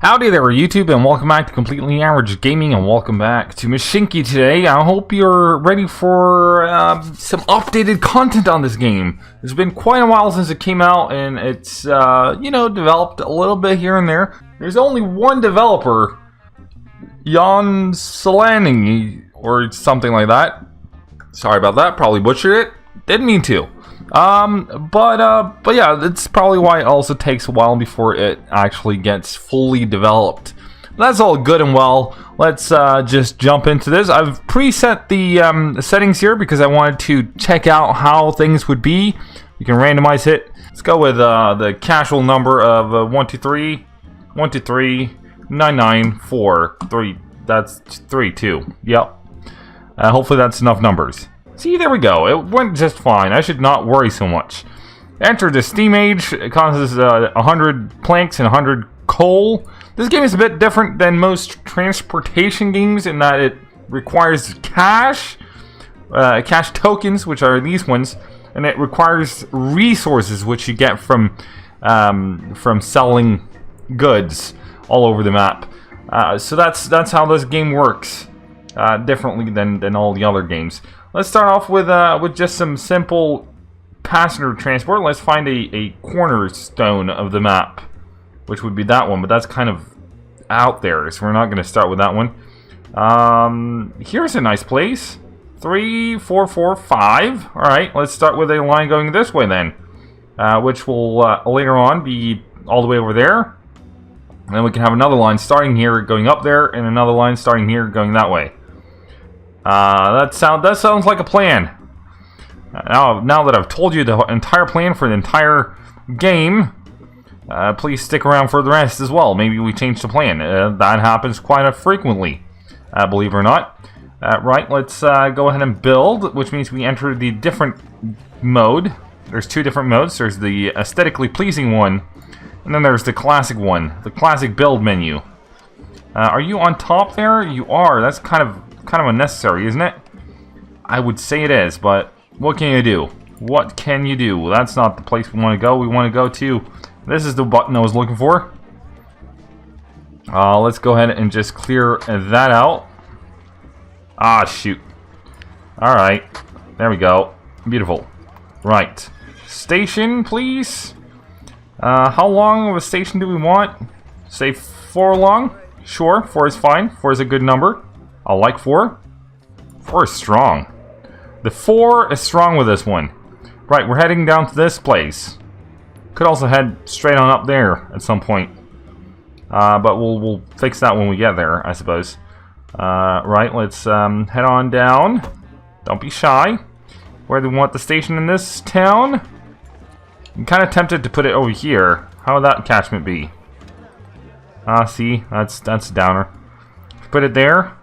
Howdy there YouTube, and welcome back to Completely Average Gaming, and welcome back to Mashinky today. I hope you're ready for some updated content on this game. It's been quite a while since it came out, and it's, developed a little bit here and there. There's only one developer, Zeleny, or something like that. Sorry about that, probably butchered it. Didn't mean to. But yeah, that's probably why it also takes a while before it actually gets fully developed. That's all good and well. Let's just jump into this. I've preset the settings here because I wanted to check out how things would be. You can randomize it. Let's go with the casual number of 123 123 994 3. That's 32. Yep. Hopefully that's enough numbers. See, there we go. It went just fine. I should not worry so much. Enter the steam age. It causes 100 planks and 100 coal. This game is a bit different than most transportation games in that it requires cash tokens, which are these ones, and it requires resources, which you get from selling goods all over the map. So that's how this game works, differently than all the other games. Let's start off with just some simple passenger transport. Let's find a cornerstone of the map, which would be that one, but that's kind of out there, so we're not going to start with that one. Here's a nice place. 3, 4, 4, 5. All right, let's start with a line going this way then, which will later on be all the way over there. And then we can have another line starting here, going up there, and another line starting here, going that way. That sounds like a plan. Now that I've told you the entire plan for the entire game, please stick around for the rest as well. Maybe we change the plan. That happens quite frequently, believe it or not. Right, let's go ahead and build, which means we enter the different mode. There's two different modes. There's the aesthetically pleasing one, and then there's the classic one, the classic build menu. Are you on top there? You are. That's kind of unnecessary, isn't it? I would say it is, but what can you do? What can you do? That's not the place we want to go. We want to go to... This is the button I was looking for. Let's go ahead and just clear that out. Ah, shoot. Alright. There we go. Beautiful. Right. Station, please. How long of a station do we want? Say 4 long? Sure, 4 is fine. 4 is a good number. I like 4. 4 is strong. The 4 is strong with this one. Right, we're heading down to this place. Could also head straight on up there at some point. But we'll fix that when we get there, I suppose. Right, let's head on down. Don't be shy. Where do we want the station in this town? I'm kind of tempted to put it over here. How would that catchment be? See, that's a downer. Put it there.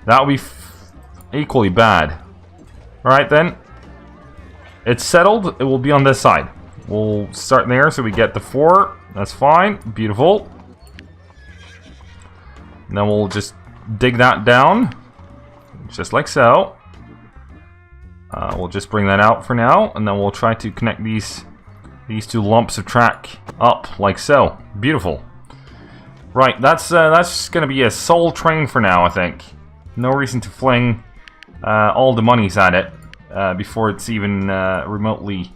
That would be equally bad. Alright then. It's settled. It will be on this side. We'll start there so we get the 4. That's fine. Beautiful. And then we'll just dig that down. Just like so. We'll just bring that out for now. And then we'll try to connect these two lumps of track up like so. Beautiful. Right, that's going to be a sole train for now, I think. No reason to fling all the monies at it before it's even remotely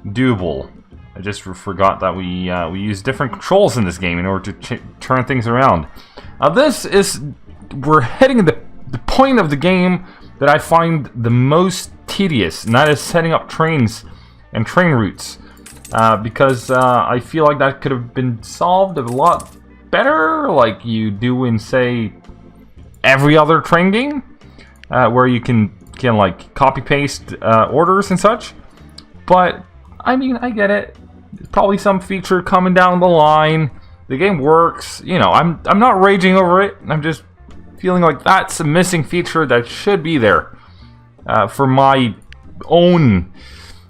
doable. I just forgot that we use different controls in this game in order to turn things around. We're heading to the point of the game that I find the most tedious, and that is setting up trains and train routes. Because I feel like that could have been solved a lot better, like you do in, say, every other train game, where you can like copy paste orders and such. But I mean, I get it. There's probably some feature coming down the line. The game works. You know, I'm not raging over it. I'm just feeling like that's a missing feature that should be there for my own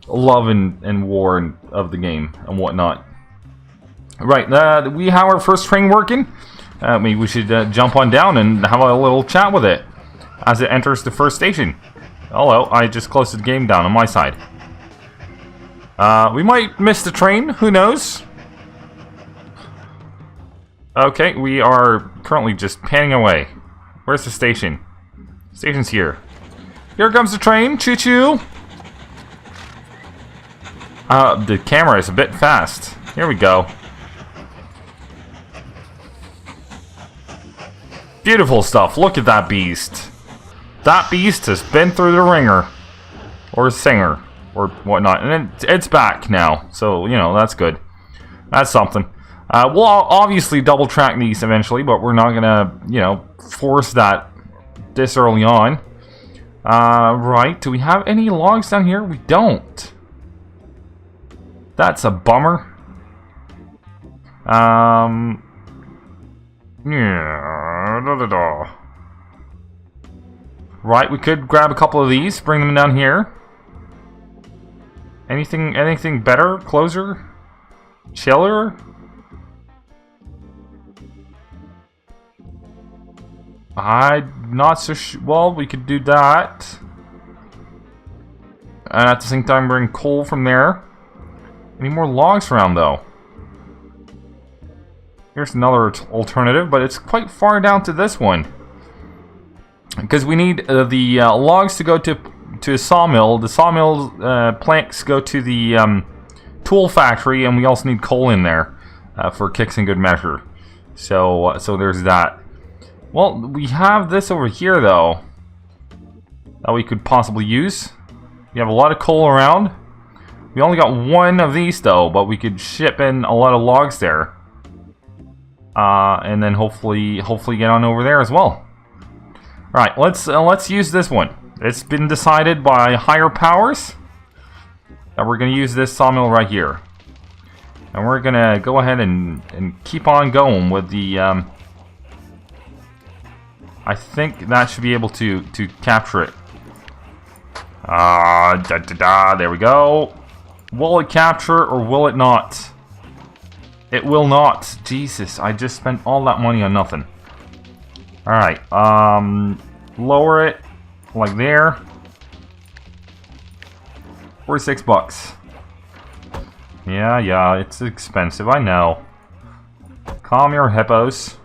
love and war of the game and whatnot. Right, we have our first train working. Maybe we should jump on down and have a little chat with it as it enters the first station. Hello, I just closed the game down on my side. We might miss the train, who knows? Okay, we are currently just panning away. Where's the station? Station's here. Here comes the train. Choo-choo. The camera is a bit fast. Here we go. Beautiful stuff. Look at that beast. That beast has been through the ringer. Or singer. Or whatnot. And it's back now. So, you know, that's good. That's something. We'll obviously double track these eventually, but we're not gonna, you know, force that this early on. Right. Do we have any logs down here? We don't. That's a bummer. Yeah. Right, we could grab a couple of these, bring them down here. Anything better? Closer? Chiller? I'm not so sure. Well, we could do that. And at the same time, bring coal from there. Any more logs around, though? Here's another alternative, but it's quite far down to this one. Because we need the logs to go to a sawmill. The sawmill planks go to the tool factory, and we also need coal in there for kicks and good measure. So there's that. Well, we have this over here, though, that we could possibly use. We have a lot of coal around. We only got one of these, though, but we could ship in a lot of logs there. And then hopefully get on over there as well. Right, let's use this one. It's been decided by higher powers that we're going to use this sawmill right here. And we're going to go ahead and keep on going with the... I think that should be able to capture it. There we go. Will it capture or will it not? It will not. Jesus, I just spent all that money on nothing. Alright, lower it like there. 46 bucks. Yeah, it's expensive, I know. Calm your hippos.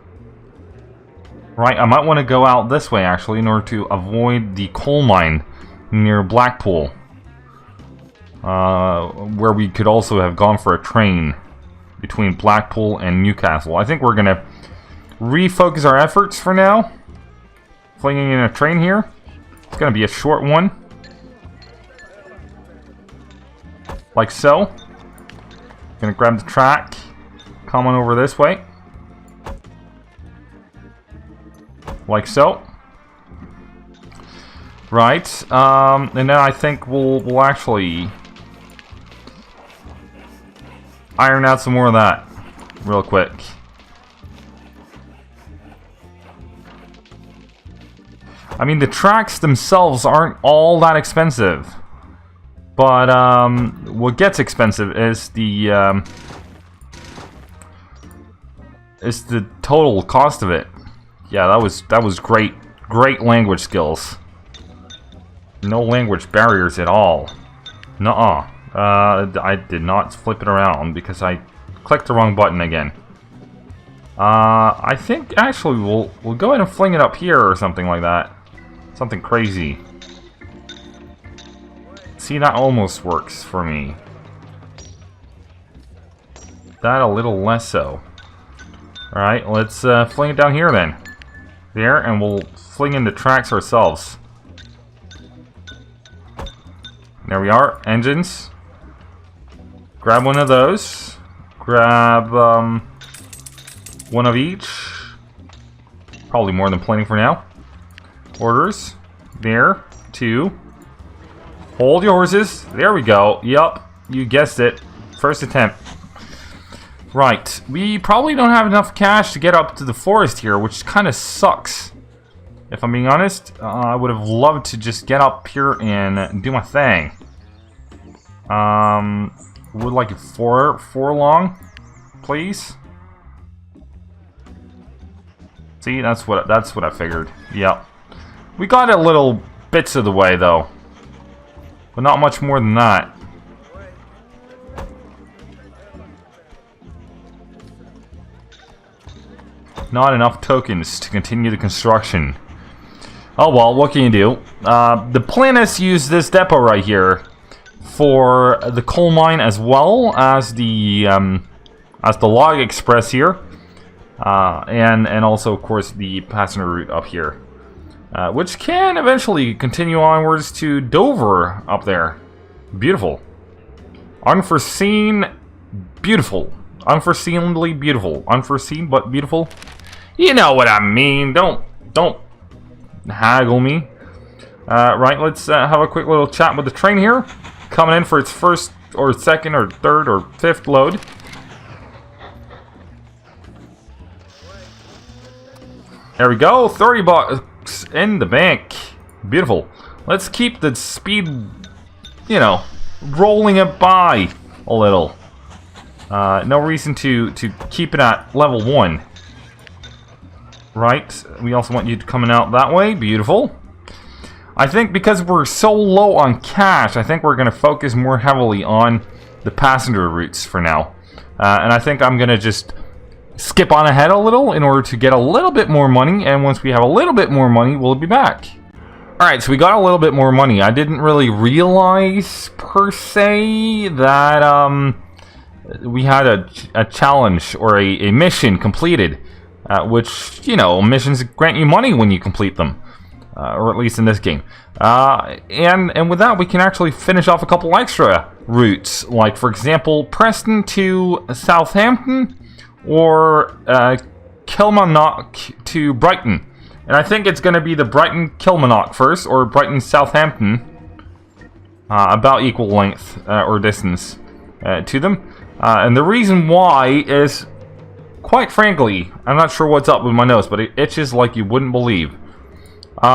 Right, I might want to go out this way, actually, in order to avoid the coal mine near Blackpool. Where we could also have gone for a train between Blackpool and Newcastle. I think we're going to refocus our efforts for now. Flinging in a train here. It's going to be a short one. Like so. Going to grab the track. Come on over this way. Like so. Right. And then I think we'll actually iron out some more of that real quick. I mean, the tracks themselves aren't all that expensive. But what gets expensive is the total cost of it. Yeah, that was great language skills. No language barriers at all. Nuh-uh. I did not flip it around because I clicked the wrong button again. I think actually we'll go ahead and fling it up here or something like that. Something crazy. See, that almost works for me. That a little less so. Alright, let's fling it down here then. There, and we'll fling in the tracks ourselves. There we are, engines. Grab one of those. Grab one of each. Probably more than plenty for now. Orders. There, 2. Hold your horses. There we go. Yup, you guessed it. First attempt. Right, we probably don't have enough cash to get up to the forest here, which kind of sucks. If I'm being honest, I would have loved to just get up here and do my thing. Would like it 4 long, please. See, that's what I figured. Yep, we got a little bits of the way though, but not much more than that. Not enough tokens to continue the construction. Oh well, what can you do? The plan is to use this depot right here for the coal mine as well as the log express here, and also of course the passenger route up here, which can eventually continue onwards to Dover up there. Beautiful, unforeseen, beautiful, unforeseenly beautiful, unforeseen but beautiful. You know what I mean? Don't haggle me. Right, let's have a quick little chat with the train here. Coming in for its first or second or third or fifth load. There we go, 30 bucks in the bank. Beautiful. Let's keep the speed, you know, rolling it by a little. No reason to keep it at level 1. Right, we also want you coming out that way. Beautiful. I think because we're so low on cash, I think we're going to focus more heavily on the passenger routes for now. And I think I'm going to just skip on ahead a little in order to get a little bit more money. And once we have a little bit more money, we'll be back. Alright, so we got a little bit more money. I didn't really realize, per se, that we had a challenge or a mission completed. Which, you know, missions grant you money when you complete them. Or at least in this game. And with that, we can actually finish off a couple extra routes. Like, for example, Preston to Southampton, or Kilmarnock to Brighton. And I think it's going to be the Brighton-Kilmarnock first, or Brighton-Southampton. About equal length, or distance, to them. And the reason why is, quite frankly, I'm not sure what's up with my nose, but it itches like you wouldn't believe. We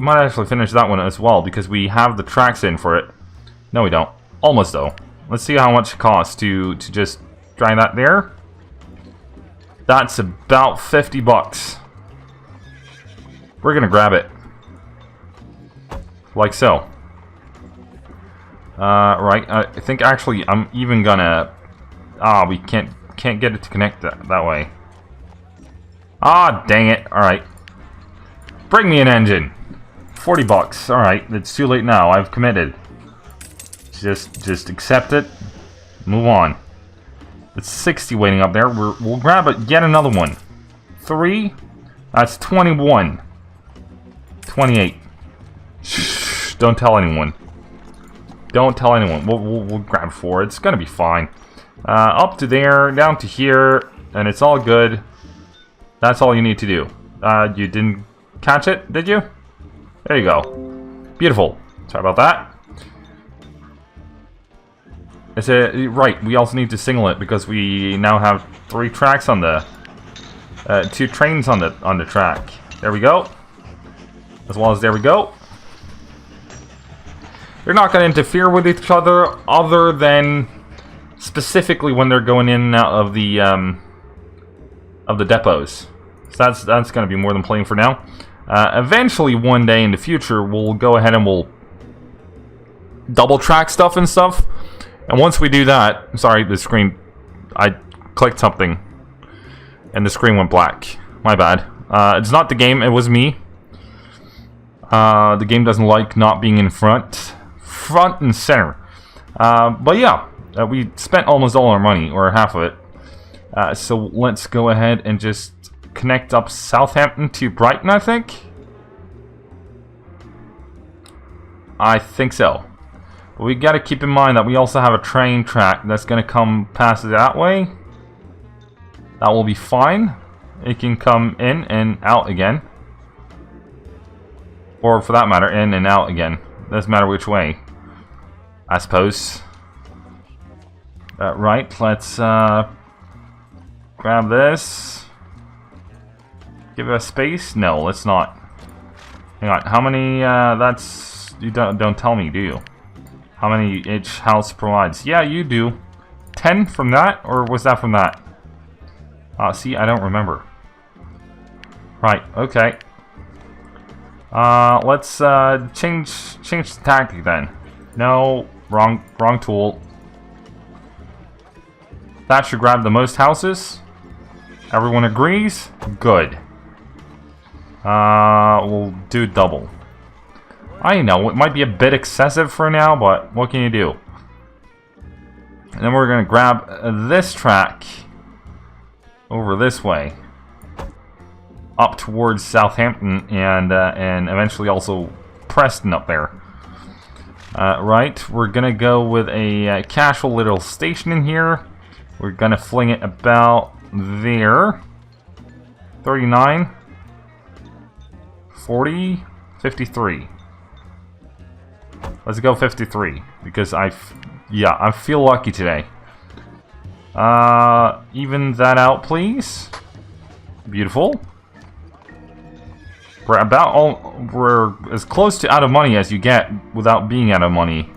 might actually finish that one as well, because we have the tracks in for it. No, we don't. Almost, though. Let's see how much it costs to just drive that there. That's about 50 bucks. We're gonna grab it. Like so. Right, I think actually I'm even gonna... we can't get it to connect that way. Dang it. Alright. Bring me an engine. 40 bucks. Alright, it's too late now. I've committed. Just accept it. Move on. It's 60 waiting up there. We'll grab it. Get another one. 3. That's 21. 28. Shh, don't tell anyone. Don't tell anyone. We'll grab 4. It's gonna be fine. Up to there, down to here, and it's all good. That's all you need to do. You didn't catch it, did you? There you go. Beautiful. Sorry about that. Right, we also need to signal it because we now have 3 tracks on the... 2 trains on the track. There we go. As well as there we go. They're not going to interfere with each other than specifically when they're going in and out of the depots. So that's going to be more than plain for now. Eventually, one day in the future, we'll go ahead and we'll double track stuff and stuff. And once we do that, sorry, the screen, I clicked something and the screen went black. My bad. It's not the game, it was me. The game doesn't like not being in front and center. But yeah, we spent almost all our money, or half of it. So let's go ahead and just connect up Southampton to Brighton, I think. I think so. But we got to keep in mind that we also have a train track that's going to come past it that way. That will be fine. It can come in and out again. Or for that matter, in and out again. Doesn't matter which way, I suppose. Right, let's grab this. Give it a space? No, let's not. Hang on, how many, that's... You don't tell me, do you? How many each house provides? Yeah, you do. 10 from that, or was that from that? See, I don't remember. Right, okay. Let's change the tactic then. No, wrong tool. That should grab the most houses. Everyone agrees? Good. We'll do double. I know, it might be a bit excessive for now, but what can you do? And then we're going to grab this track over this way. Up towards Southampton and eventually also Preston up there. Right, we're going to go with a casual little station in here. We're going to fling it about there. 39. 40. 53. Let's go 53. Because I feel lucky today. Even that out, please. Beautiful. We're as close to out of money as you get without being out of money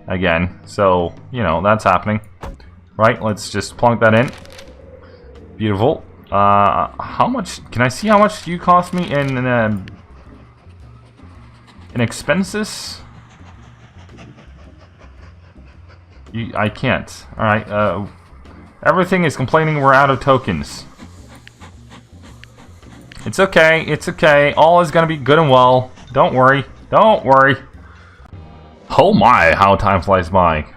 again. So, you know, that's happening. Right, let's just plunk that in. Beautiful. How much, can I see how much you cost me in expenses? I can't. Alright, everything is complaining we're out of tokens. It's okay, it's okay. All is gonna be good and well. Don't worry, don't worry. Oh my, how time flies by.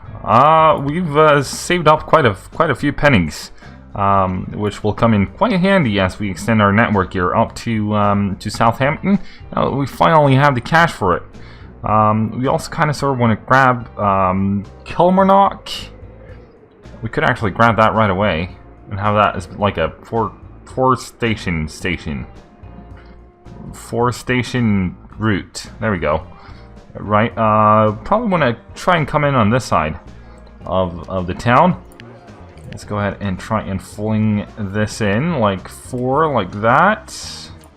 We've saved up quite a few pennies, which will come in quite handy as we extend our network here up to Southampton. We finally have the cash for it. We also kind of sort of want to grab Kilmarnock. We could actually grab that right away and have that as like a four station route. There we go. Right. Probably want to try and come in on this side of the town. Let's go ahead and try and fling this in like 4 like that.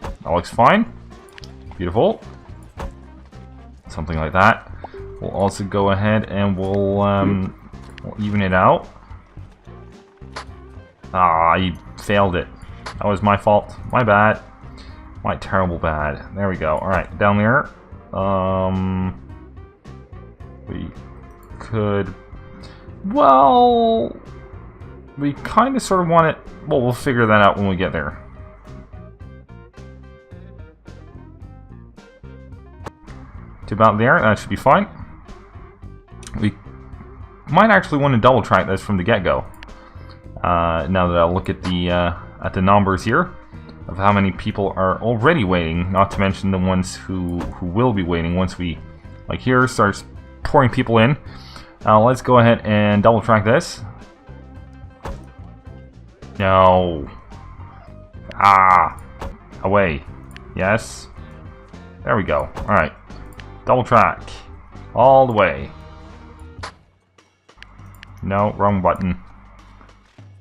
That looks fine. Beautiful. Something like that. We'll also go ahead and we'll even it out. Ah, you failed it. That was my fault. My bad. My terrible bad. There we go. Alright, down there. We could... Well... We kind of sort of want it... Well, we'll figure that out when we get there. To about there. That should be fine. We might actually want to double track this from the get-go. Now that I look at the numbers here of how many people are already waiting, not to mention the ones who will be waiting once we, like here, starts pouring people in. Let's go ahead and double track this. No. Ah. Away. Yes. There we go. Alright. Double track. All the way. No, wrong button.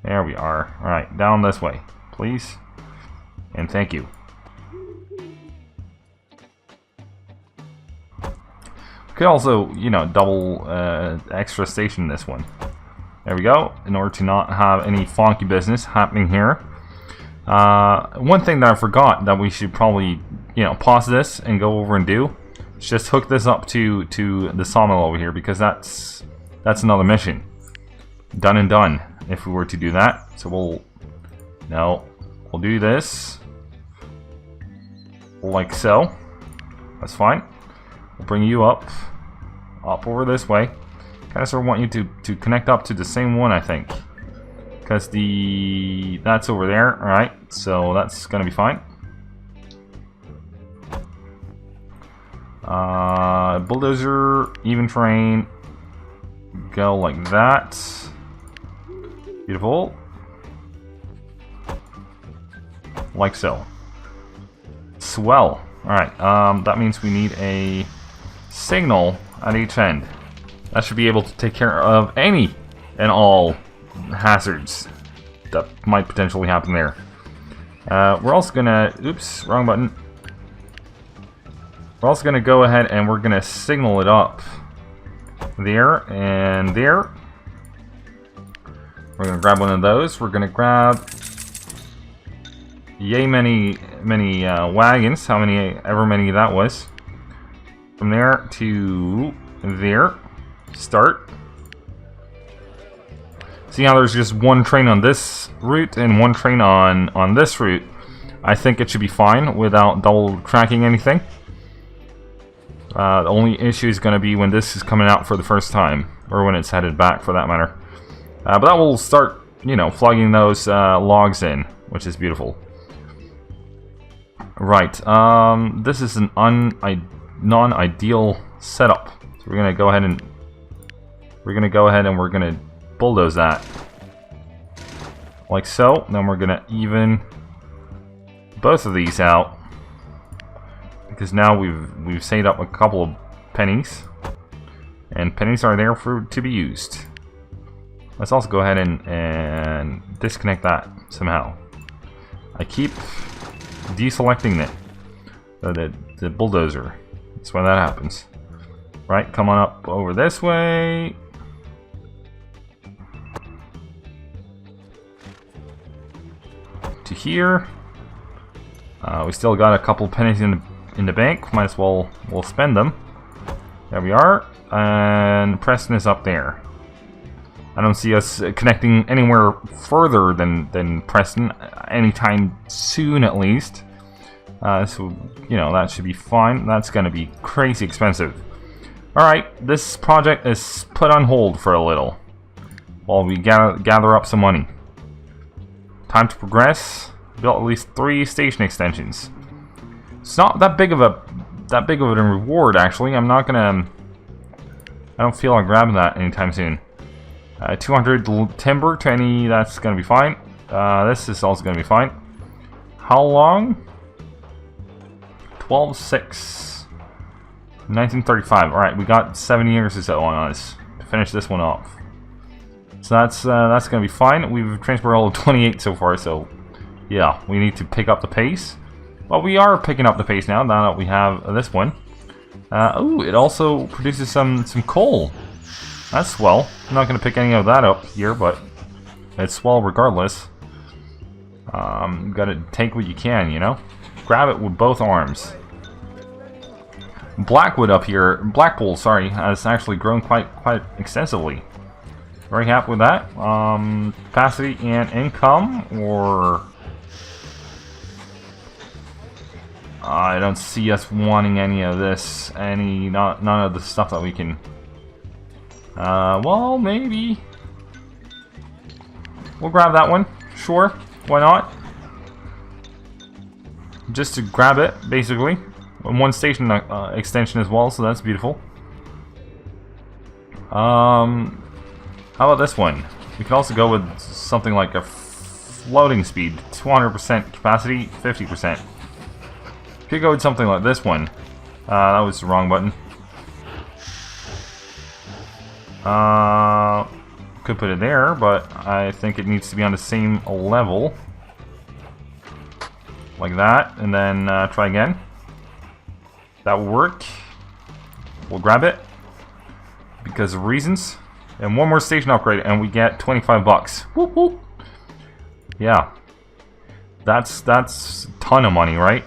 There we are. Alright, down this way, please. And thank you. Could also, you know, double extra station this one. There we go, in order to not have any funky business happening here. One thing that I forgot that we should probably, you know, pause this and go over and do is just hook this up to the sawmill over here, because that's another mission. Done and done, if we were to do that. So we'll do this like so. That's fine. We'll bring you up over this way. Kind of sort of want you to connect up to the same one, I think, because that's over there. All right, so that's gonna be fine. Bulldozer, even terrain, go like that. Beautiful. Like so. Swell. Alright, that means we need a signal at each end. That should be able to take care of any and all hazards that might potentially happen there. We're also gonna... Oops, wrong button. We're also gonna go ahead and we're gonna signal it up there and there. We're gonna grab one of those. We're gonna grab yay many wagons, ever many that was. From there to there. Start. seeing how there's just one train on this route and one train on this route, I think it should be fine without double tracking anything. The only issue is going to be when this is coming out for the first time, or when it's headed back for that matter. But that will start, you know, plugging those logs in, which is beautiful. Right, this is an non-ideal setup. So we're gonna go ahead and we're gonna bulldoze that, like so. Then we're gonna even both of these out, because now we've saved up a couple of pennies, and pennies are there to be used. Let's also go ahead and disconnect that somehow. I keep deselecting it, the bulldozer. That's why that happens. Right, come on up over this way. To here. We still got a couple pennies in the bank. Might as well we'll spend them. There we are. And Preston is up there. I don't see us connecting anywhere further than Preston anytime soon, at least. So, you know, that should be fine. That's going to be crazy expensive. Alright, this project is put on hold for a little while we gather up some money. Time to progress. Built at least 3 station extensions. It's not that big of a reward, actually. I don't feel like grabbing that anytime soon. 200 timber, 20, that's gonna be fine. This is also gonna be fine. How long? 12/6 1935. Alright, we got 7 years or so on us to finish this one off. So that's gonna be fine. We've transported all of 28 so far, so yeah, we need to pick up the pace. Well, we are picking up the pace now that we have this one. Ooh, it also produces some coal. That's swell. I'm not going to pick any of that up here, but it's swell regardless. Got to take what you can, you know? Grab it with both arms. Blackwood up here, Blackpool, sorry, has actually grown quite extensively. Very happy with that. Capacity and income, or... I don't see us wanting any of this, none of the stuff that we can... well, maybe... We'll grab that one, sure, why not? Just to grab it, basically. And 1 station extension as well, so that's beautiful. How about this one? We could also go with something like a floating speed, 200% capacity, 50%. Could go with something like this one. That was the wrong button. Could put it there, but I think it needs to be on the same level. Like that, and then try again. That will work. We'll grab it because of reasons. And 1 more station upgrade, and we get 25 bucks. Whoop whoop. Yeah, that's a ton of money, right?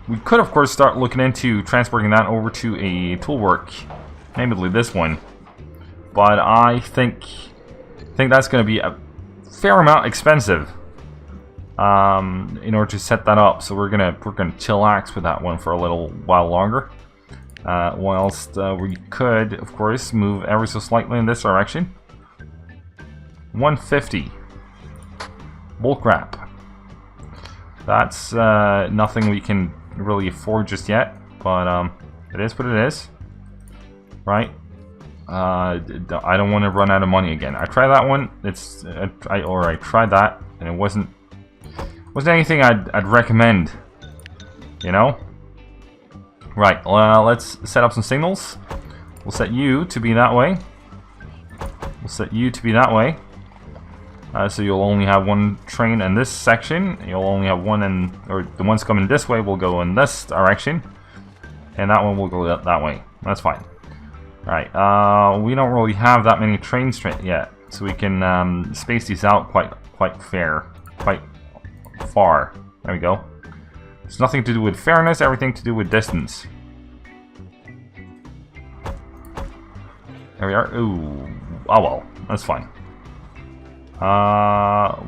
We could, of course, start looking into transporting that over to a toolwork, namely this one. But I think that's going to be a fair amount expensive in order to set that up. So we're gonna chillax with that one for a little while longer. Whilst we could, of course, move ever so slightly in this direction. 150 bulk wrap. That's nothing we can really afford just yet, but it is what it is, right? I don't want to run out of money again. I tried that one. I tried that, and it wasn't anything I'd recommend. You know. Right. Let's set up some signals. We'll set you to be that way. We'll set you to be that way. So you'll only have 1 train in this section. You'll only have 1 or the ones coming this way will go in this direction, and that one will go that way. That's fine. All right. We don't really have that many trains yet, so we can space these out quite far. There we go. It's nothing to do with fairness. Everything to do with distance. There we are. Ooh. Oh well. That's fine.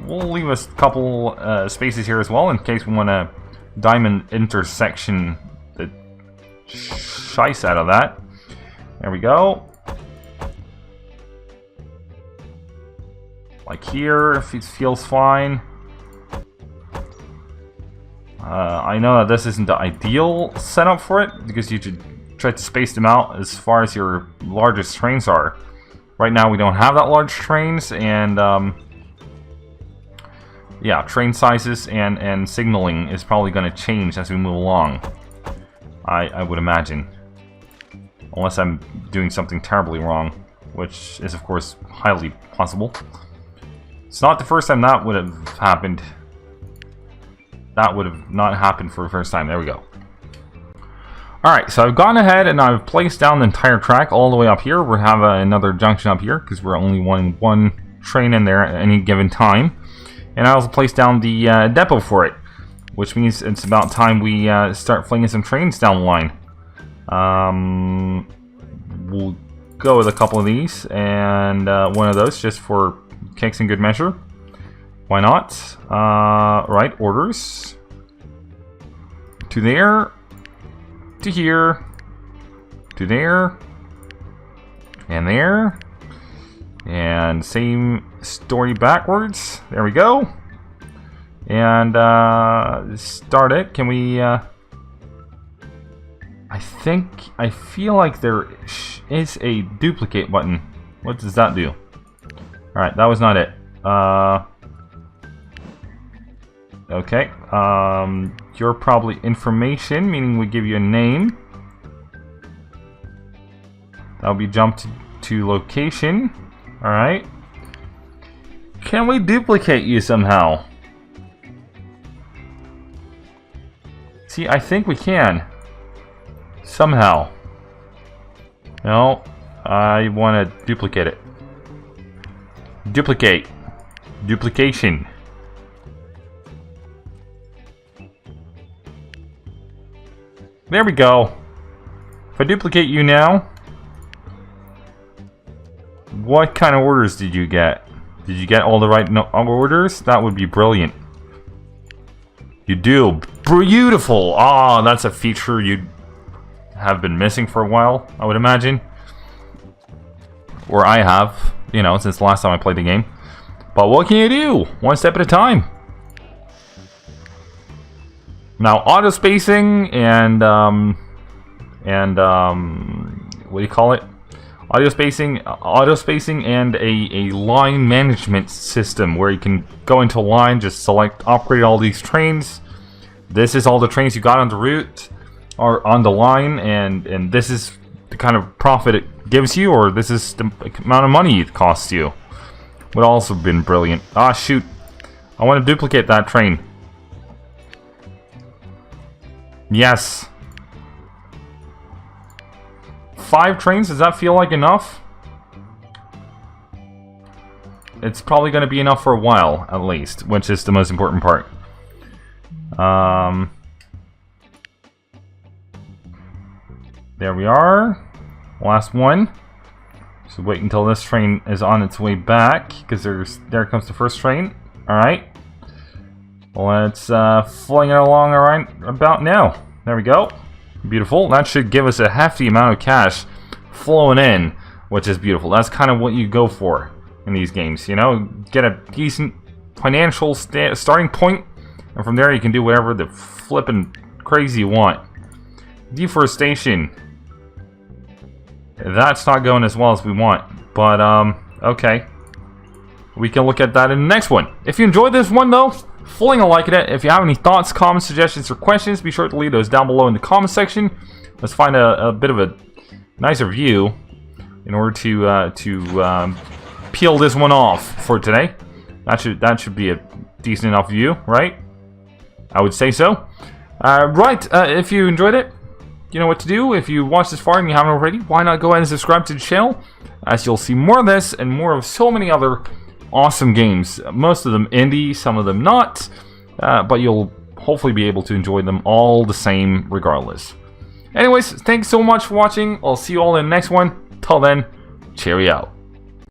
We'll leave a couple spaces here as well in case we want a diamond intersection the shice out of that. There we go. Like here, if it feels fine. I know that this isn't the ideal setup for it because you should try to space them out as far as your largest trains are. Right now we don't have that large trains, and yeah, train sizes and signaling is probably going to change as we move along. I would imagine. Unless I'm doing something terribly wrong, which is of course highly possible. It's not the first time that would have happened. That would have not happened for the first time. There we go. Alright, so I've gone ahead and I've placed down the entire track all the way up here. We'll have another junction up here because we're only one train in there at any given time. And I also placed down the depot for it, which means it's about time we start flinging some trains down the line. We'll go with a couple of these and one of those just for kicks and good measure. Why not? Right, orders. To there. To here. To there. And there. And same story backwards. There we go. And start it. Can we... I feel like there is a duplicate button. What does that do? Alright, that was not it. Okay. You're probably information, meaning we give you a name. That'll be jumped to location. Alright. Can we duplicate you somehow? See, I think we can. Somehow. No, I want to duplicate it. Duplicate. Duplication. There we go. If I duplicate you now, what kind of orders did you get? Did you get all the right orders? That would be brilliant. You do. Beautiful. Ah, that's a feature you'd have been missing for a while, I would imagine. Or I have, you know, since the last time I played the game. But what can you do? One step at a time. Now, auto spacing and what do you call it? Auto spacing and a line management system where you can go into a line, just select, upgrade all these trains. This is all the trains you got on the route or on the line, and this is the kind of profit it gives you, or this is the amount of money it costs you. Would also have been brilliant. Ah, shoot. I want to duplicate that train. Yes. 5 trains, does that feel like enough? It's probably going to be enough for a while, at least, which is the most important part. There we are. Last one. So wait until this train is on its way back, because there comes the first train. Alright. Let's fling it along about now. There we go. Beautiful. That should give us a hefty amount of cash flowing in, which is beautiful. That's kind of what you go for in these games, you know? Get a decent financial starting point, and from there you can do whatever the flippin' crazy you want. Deforestation. That's not going as well as we want, but okay. We can look at that in the next one. If you enjoyed this one though, fling a like at it. If you have any thoughts, comments, suggestions, or questions, be sure to leave those down below in the comment section. Let's find a bit of a nicer view in order to peel this one off for today. That should be a decent enough view, right? I would say so. Right, if you enjoyed it, you know what to do. If you watched this far and you haven't already, why not go ahead and subscribe to the channel, as you'll see more of this and more of so many other awesome games. Most of them indie, some of them not, but you'll hopefully be able to enjoy them all the same regardless. Anyways, thanks so much for watching. I'll see you all in the next one. Till then, Cheerio.